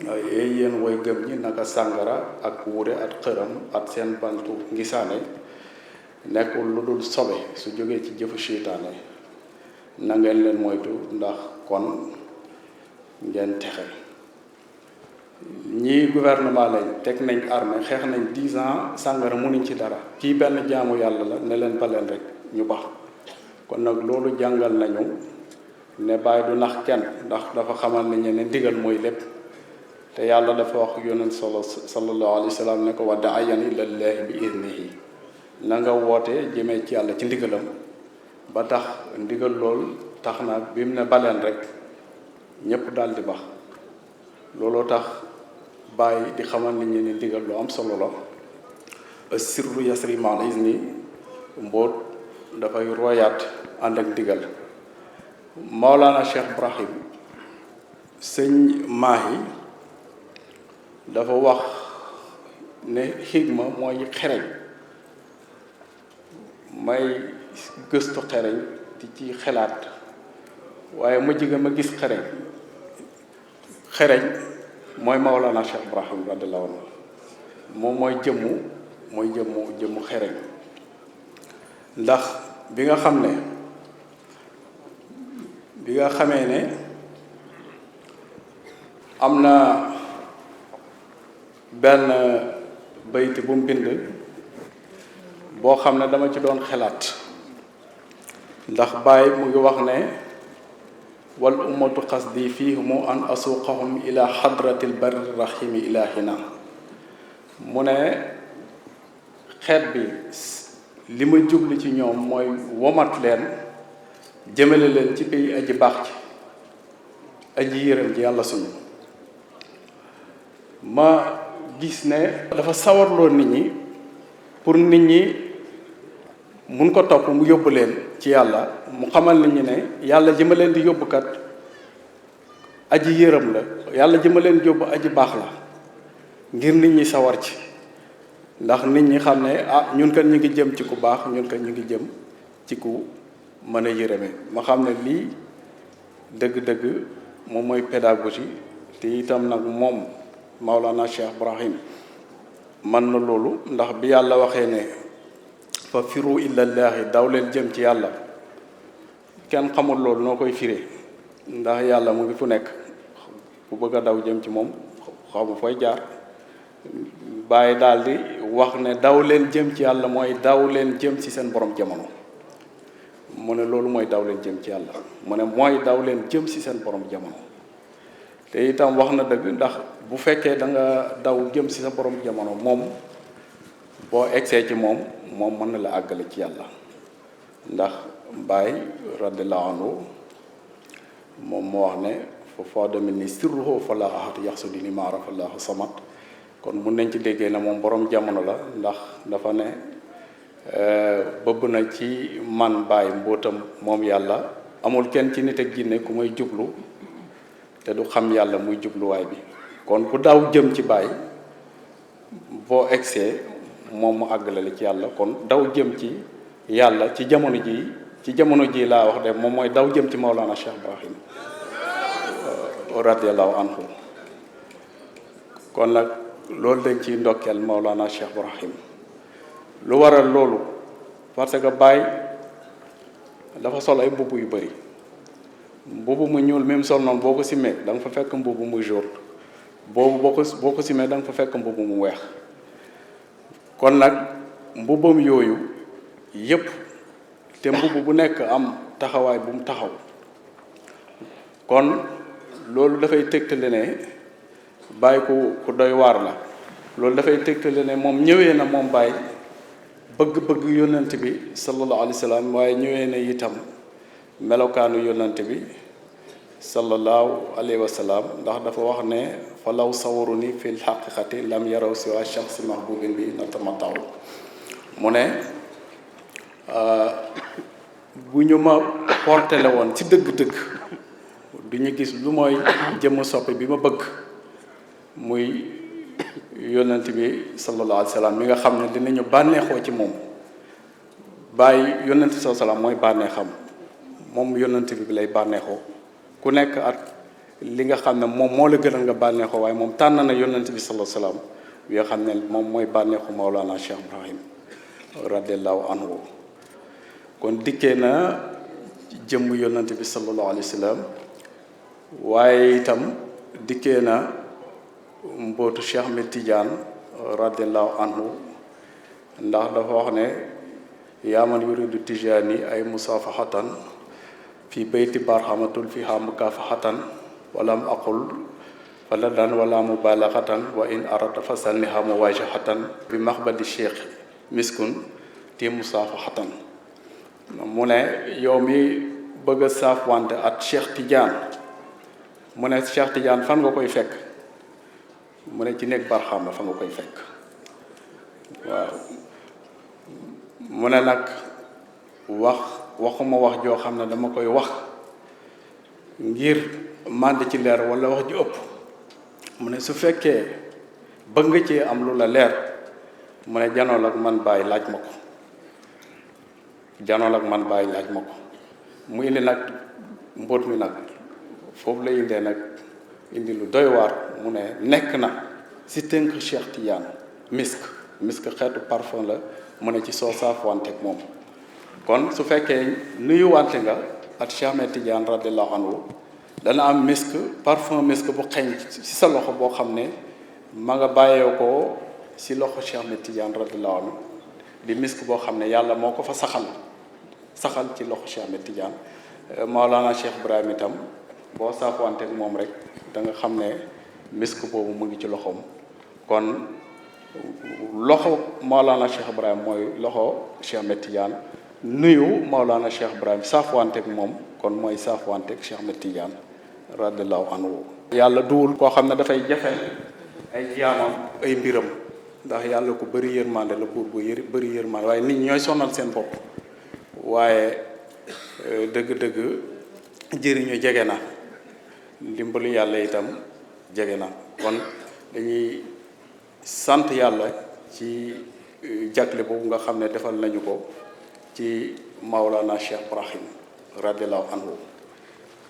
waaye yéen way gëm ñi naka sàngara ak wuure ak xëram ak seen bantu ngisaane nekkul lu dul sobe su jógee ci jëfu seytaane na ngeen leen moytu ndax kon ngeen texe ñii gouvernement lañ teg nañ armée xeex nañ 10 ans sàngara mënuñ ci dara kii benn jaamu yàlla la ne leen baleen rek ñu baax kon nag loolu jàngal nañu ne Baay du nax kenn ndax dafa xamal nañu ne ndigal mooy lépp te yàlla dafa wax yonent sallallahu alayhi wa sallam ne ko wa da'yan ilallaahi bi idnihi na nga woote jëmee ci yàlla ci ndigalam ba tax ndigal lool tax na bi mu ne baleen rek ñépp daal di bax looloo tax Baay di xamal nit ñi ne ndigal lu am solo la sirru yasri ma'al izni mbóot dafay royaat ànd ak ndigal Maolana Cheikh Ibrahim sëñ Maahi dafa wax ne xigma mooy xereñ may gëstu xereñ di ci xelaat waaye ma jigéen ma gis xereñ mooy Maolana Cheikh Ibrahim radiyallahu anhu moom mooy jëmmu xereñ ndax bi nga xamee ne am na benn bayti bu mu bind boo xam ne dama ci doon xelaat ndax Baay mu ngi wax ne wal ummatu qasdi fiihimu an asuqahum ila hadratil barri rahimi ilahina mu ne xeet bi li ma jubli ci ñoom mooy womat leen jëmale leen ci pays aji baax ci aji yërëm ji yàlla suñu ma gis ne dafa sawarloo nit ñi pour nit ñi mun ko topp mu yóbbu leen ci yàlla mu xamal nit ñi ne yàlla ji ma leen di yóbbukat aji yërëm la yàlla ji ma leen yóbbu aji baax la ngir nit ñi sawar ci ndax nit ñi xam ne ñun kat ñu ngi jëm ci ku baax ñun kat ñu ngi jëm ci ku mën a yërëme ma xam ne lii dëgg-dëgg moom mooy pédagogie te itam nag moom Maolana Cheikh Ibrahim man na loolu ndax bi yàlla waxee ne fa firu illallaahi daw leen jëm ci yàlla kenn xamul loolu noo koy firee ndax yàlla mu ngi fu nekk bu bëgg a daw jëm ci moom xamu fooy jaar Baay daal di wax ne daw leen jëm ci yàlla mooy daw leen jëm ci seen borom jamono mu ne loolu mooy daw leen jëm ci yàlla mu ne mooy daw leen jëm ci seen borom jamono te itam wax na dëgg ndax bu fekkee da nga daw jëm ci sa borom jamono moom boo egsee ci moom mën na la àggale ci yàlla ndax Baay radiyallahu anhu moom moo wax ne fa faada minni sirruhu fala ahad yaxsudi ni ma arafallahu samad kon mun nañ ci déggee ne moom borom jamono la ndax dafa ne bëbb na ci man Baay mbootam moom yàlla amul kenn ci nit ak jinne ku may jublu te du xam yàlla muy jubluwaay bi kon ku daw jëm ci Baay boo egsee moom mu àggale la ci yàlla kon daw jëm ci yàlla ci jamono ji laa wax de moom mooy daw jëm ci Maolana Cheikh Ibrahim radiyallahu anhu kon nag loolu dañ ciy ndokkeel Maolana Cheikh Ibrahim lu waral loolu parce que Baay dafa sol ay mbubb yu bëri mbubb mu ñuul même sol noonu boo ko simee da nga fa fekk mbubb mu jaune boobu boo ko simee da nga fa fekk mbubb mu weex kon nag mbubbam yooyu yépp te mbubb bu nekk am taxawaay bu mu taxaw kon loolu dafay tegtale ne Baay ku doy waar la loolu dafay tegtale ne moom ñëwee na moom Baay bëgg-bëgg yónnante bi sallallahu alayhi wa sallam waaye ñëwee na itam melokaanu yónnante bi sallallahu alayhi wa sallam ndax dafa wax ne fa law sawaru ni fil xaqiqati lam yaraw siwa shaxsi mahbubin bi natamataw mu ne bu ñu ma portele woon ci dëgg-dëgg du ñu gis lu mooy jëmm soppi bi ma bëgg muy yónnant bi sallallahu alayhi wa sallam mi nga xam ne dinañu bànneexoo ci moom Baay yónnant bi sallallahu alayhi wa sallam mooy bànneexam moom yónnant bi lay bànneexoo ku nekk at li nga xam ne moom moo la gënal nga bànneexoo waaye moom tànn na yónnant bi sallallahu alayhi wa sallam bi nga xam ne moom mooy bànneexu Maolana Cheikh Ibrahim radiallahu anhu kon dikkee na jëmm yónnant bi sallallahu alayhi wa sallam waaye itam dikkee na mbootu Cheikh Ahmed Tidiane radiallahu anhu ndax dafa wax ne yaa man yuridu tijaani ay musafahatan fi bayti barhamatul fiha mukafahatan walam aqul faladan wala mubalaghatan wa in arata fasalniha muwajahatan bi maxbadi cheikh miskun ti musafahatan mu ne yow mi bëgg a saaf wante at Cheikh Tidiane mu ne Cheikh Tidiane fan nga koy fekk mu ne ci nekk barxama fa nga koy fekk waaw mu ne nag waxuma wax joo xam ne dama koy wax ngir mànd ci leer wala wax ji ëpp mu ne su fekkee bëgg nga ci am lu la leer mu ne janool ak man bàyyi laaj ma ko janool ak man bàyyi laaj ma ko mu indi nag mbóot mi nag foofu la indee nag indi lu doy waar mu ne nekk na si tënk Cheikh Tidiane misk xeetu parfum la mu ne ci soo saafuwanteeg moom kon su fekkee nuyuwante nga ak Cheikh Ahmed Tidiane radiallahu anhu dana am misk parfum misk bu xeeñ ci sa loxo boo xam ne ma nga bàyyee ko si loxo Cheikh Ahmed Tidiane radiallahu anhu di misk boo xam ne yàlla moo ko fa saxal ci loxo Cheikh Ahmed Tidiane Maolana Cheikh Ibrahim itam boo saafuwanteeg moom rek da nga xam ne misk boobu mu ngi ci loxoom kon loxo Maolana Cheikh Ibrahim mooy loxo Cheikh Ahmed Tidiane nuyu Maolana Cheikh Ibrahim saafuwanteeg moom kon mooy saafuwanteeg Cheikh Ahmed Tidiane radiallahu anhu yàlla duwul koo xam ne dafay jafe ay jaamam ay mbiram ndax yàlla ko bëri yërmande la buur bu bëri yërmande waaye nit ñi ñooy sonal seen bopp waaye dëgg-dëgg jëriñu jege na ndimbalu yàlla itam jege na kon dañuy sant yàlla ci jagle boobu nga xam ne defal nañu ko ci Maolana Cheikh Ibrahim radiallahu anhu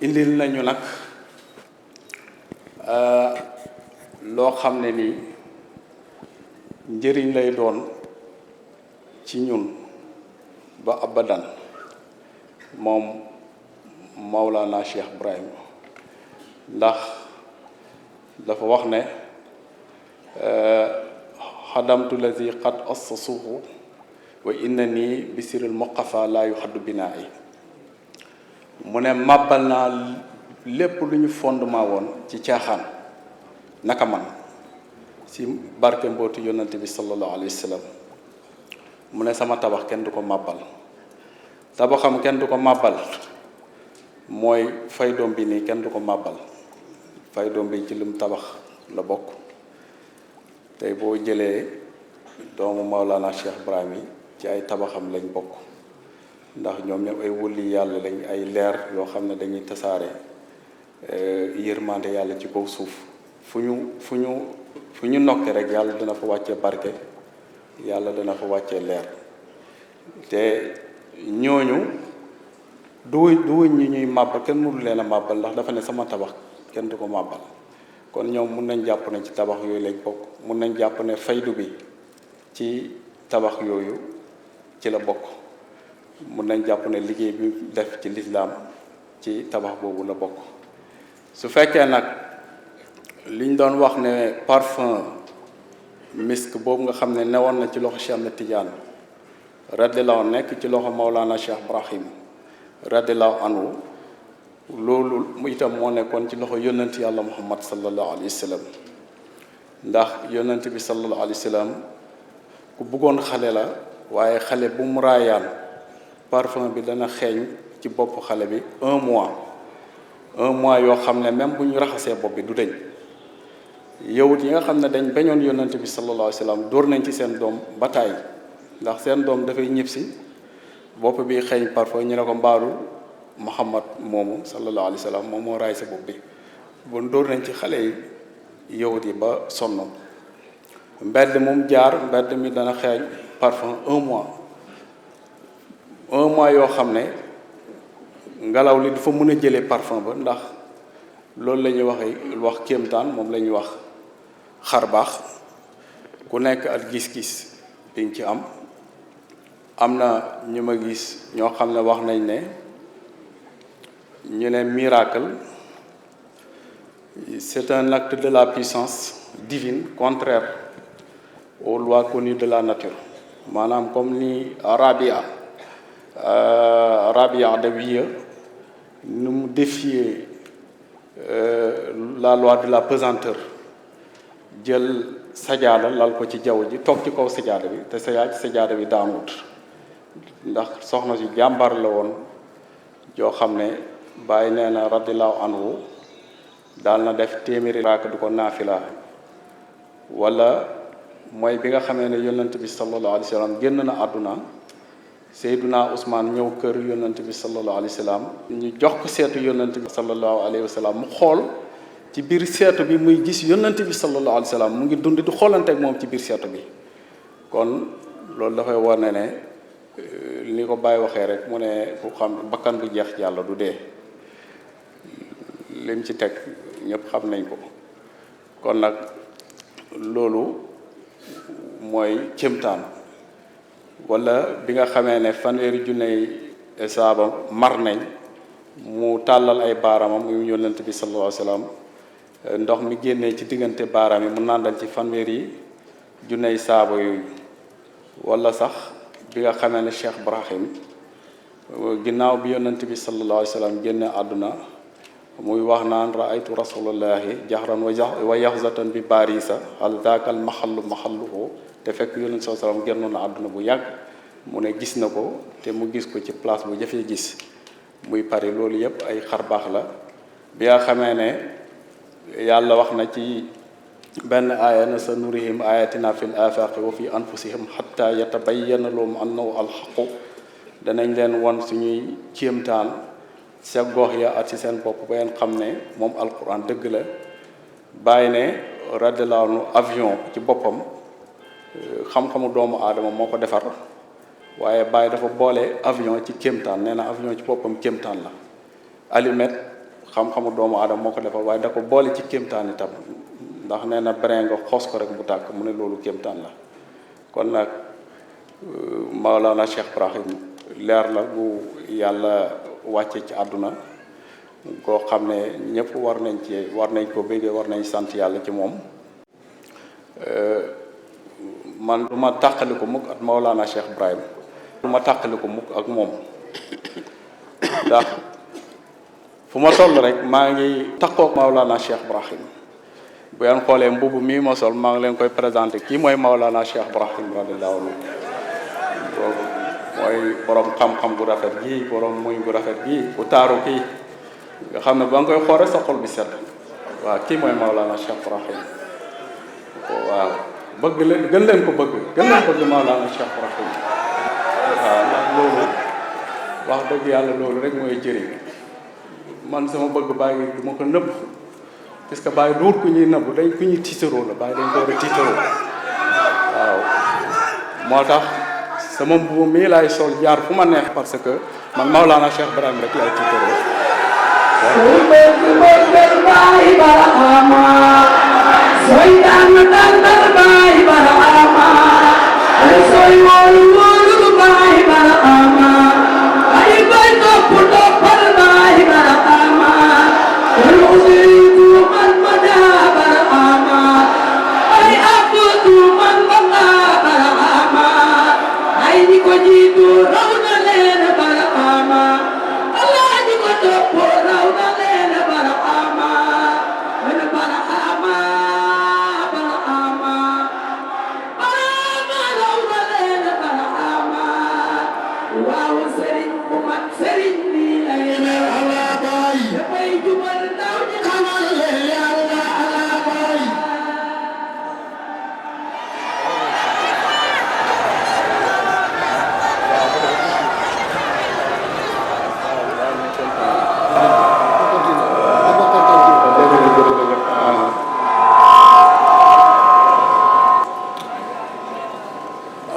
indil nañu nag loo xam ne nii njëriñ lay doon ci ñun ba abadan moom Maolana Cheikh Ibrahim ndax dafa wax ne xadamtu lazi qad assasuhu wa inna nii bisiril muqafa laa yu xaddu binaa yi mu ne màbbal naa lépp lu ñu fondement woon ci caaxaan naka man si barke mbootu yonante bi sallallahu alayhi wa sallam mu ne sama tabax kenn du ko màbbal tabaxam kenn du ko màbbal mooy fay doom bi nii kenn du ko màbbal fay doom bi ci lim tabax la bokk tey boo jëlee doomu Maolana Cheikh Ibrahim yi ci ay tabaxam lañ bokk ndax ñoom ñoom ay wulli yàlla lañ ay leer yoo xam ne dañuy tasaare yërmande yàlla ci kaw suuf fu ñu nokke rek yàlla dina fa wàccee barke yàlla dina fa wàccee leer te ñooñu duwuñ ñi ñuy màbbal kenn mënu leen a màbbal ndax dafa ne sama tabax kenn du ko màbbal kon ñoom mun nañ jàpp ne ci tabax yooyu lañ bokk mun nañ jàpp ne faydu bi ci tabax yooyu ci la bokk mun nañ jàpp ne liggéey bi def ci lislaam ci tabax boobu la bokk su fekkee nag liñ doon wax ne parfum misk boobu nga xam ne newoon na ci loxo Cheikh Ahmed Tidiane radiallahu anhu nekk ci loxo Maolana Cheikh Ibrahim radiallahu anhu loolu mu itam moo nekkoon ci loxo yonent yàlla Muhammad sallallahu alayhi wa sallam ndax yonent bi sallallahu alayhi wa sallam ku bëggoon xale la waaye xale bu mu raayaan parfum bi dana xeeñ ci bopp xale bi un mois yoo xam ne même bu ñu raxasee bopp bi du deñ yawut yi nga xam ne dañ bañoon yonent bi sallallahu alayhi wa sallam dóor nañ ci seen doom ba tàyyi ndax seen doom dafay ñibbisi bopp bi xeeñ parfum ñu ne ko mbaaru Muhammad moomu sallallahu alayhi wa sallam moom moo raay sa bopp bi bon dóor nañ ci xale yi yawut yi ba sonn mbedd moom jaar mbedd mi dana xeeñ parfum un mois yoo xam ne ngelaw li du fa mën a jëlee parfum ba ndax loolu la ñuy wax kéemtaan moom la ñuy wax xar baax ku nekk ak gis-gis diñ ci am na ñu ma gis ñoo xam ne wax nañ ne ñu ne miracle c'est un acte de la puissance divine contraire aux lois connues de la nature maanaam comme ni Rabia Rabia Adawiya nu mu défier la loi de la pesanteur jël sajaada lal ko ci jaww ji toog ci kaw sajaada bi te sajaada bi daanut ndax soxna si jàmbar la woon joo xam ne bàyyi nee na radiallahu anhu daal na def téeméeri raaka du ko naafila wala mooy bi nga xamee ne yonent bi sallallahu alayhi wa sallam génn na àdduna Seyduna Ousmane ñëw kër yonent bi sallallahu alayhi wa sallam ñu jox ko seetu yonent bi sallallahu alayhi wa sallam mu xool ci biir seetu bi muy gis yonent bi sallallahu alayhi wa sallam mu ngi dund di xoolante ak moom ci biir seetu bi kon loolu dafay wane ne ni ko Baye waxee rek mu ne ku xam bakkan bu jeex yàlla du dee lim ci teg ñëpp xam nañ ko kon nag loolu mooy kéemtaan wala bi nga xamee ne fanweeri junney saaba mar nañ mu tàllal ay baaraamam mu yonent bi sallallahu alayhi wa sallam ndox mi génnee ci diggante baaraam yi mu nàndal ci fanweeri junney saaba yooyu wala sax bi nga xamee ne Cheikh Ibrahim ginnaaw bi yonent bi sallallahu alayhi wa sallam génne àdduna muy wax naan raaytu rasulallahi jahran wa yaxzatan bi barisa al daakal maxalluhu te fekk yonent sallallahu alayhi wa sallam génnoon na àdduna bu yàgg mu ne gis na ko te mu gis ko ci place bu jafee gis muy Paris loolu yëpp ay xarbaax la bi nga xamee ne yàlla wax na ci benn aaya na sa nurihim ayatina fil afaqi wa fi anfusihim hatta yatabayyana lahum annahu alxaqu danañ leen won suñuy kéemtaan sa gox ya ak ci seen bopp ba ngeen xam ne moom alquran dëgg la bàyyi ne radiallahu anhu avion ci boppam xam-xamu doomu aadama moo ko defar waaye bàyyi dafa boole avion ci kéemtaan nee na avion ci boppam kéemtaan la allumette xam-xamu doomu aadama moo ko defar waaye da ko boole ci kéemtaan itam ndax nee na brin nga xoos ko rek bu tàkk mu ne loolu kéemtaan la kon nag Maolana Cheikh Ibrahim leer la bu yàlla wàcce ci àdduna koo xam ne ñëpp war nañ ko béggee war nañ sant yàlla ci moom man du ma tàqali ko mukk ak Maolana Cheikh Ibrahim du ma tàqali ko mukk ak moom ndax fu ma toll rek maa ngi takkook Maolana Cheikh Ibrahim bu ngeen xoolee mbubb mii ma sol maa ngi leen koy présenté kii mooy Maolana Cheikh Ibrahim radiyallahu anhu mooy borom xam-xam bu rafet gii borom muñ bu rafet gii bu taaru kii nga xam ne ba nga koy xool rek sa xol bi sedd waaw kii mooy Maolana Cheikh Ibrahim waaw bëgg leen gën leen ko bëgg Maolana Cheikh Ibrahim waaw ndax loolu wax dëgg yàlla loolu rek mooy jëriñ man sama bëgg bàyyi du ma ko nëbb parce que bàyyi duut ku ñuy nëbb dañ ku ñuy tiitaroo la bàyyi dañ ko war a tiitaroo waaw moo tax sama mbubu mii laay sol jaar fu ma neex parce que man Maolana Cheikh Ibrahim rek laay tiitaroo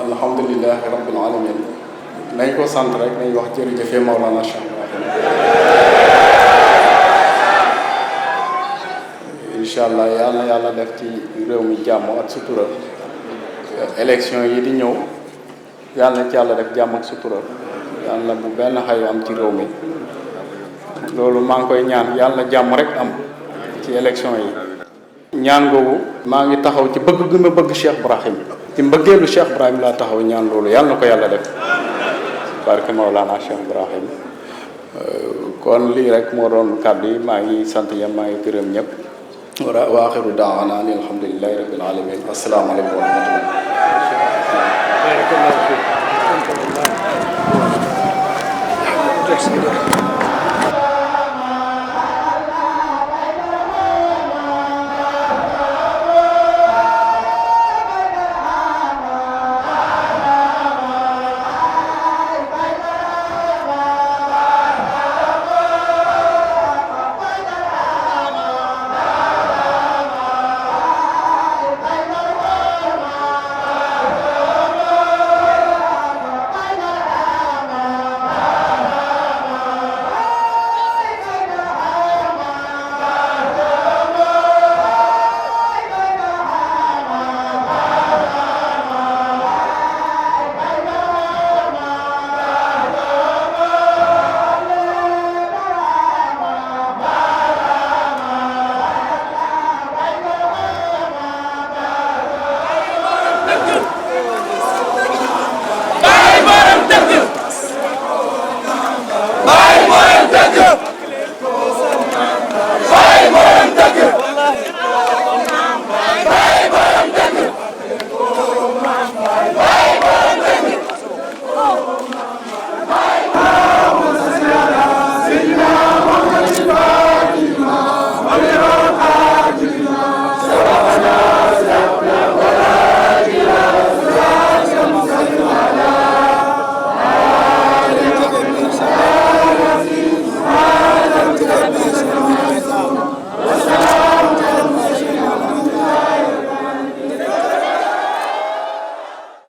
alhamdulilahi rabbil alamin nañ ko sant rek nañ wax jërëjëfe Maolana Cheikh Ibrahim incha allah yàlla def ci réew mi jàmm ak sutura élection yi di ñëw yàlla na ci yàlla def jàmm ak sutura yàlla bu benn xayu am ci réew mi loolu maa ngi koy ñaan yàlla jàmm rek am ci élection yi ñaan googu maa ngi taxaw ci bëgg gi ma bëgg Cheikh Ibrahim ci mbëggeelu Cheikh Ibrahim laa taxaw ñaan loolu yàlla na ko yàlla def barke Maolana Cheikh Ibrahim kon lii rek moo doon kàddu yi maa ngi sant ñëpp maa ngi gërëm ñëpp wa axiru daawana ani alhamdulillahi rabbil alamin asalaamaaleykum wa rahmatullah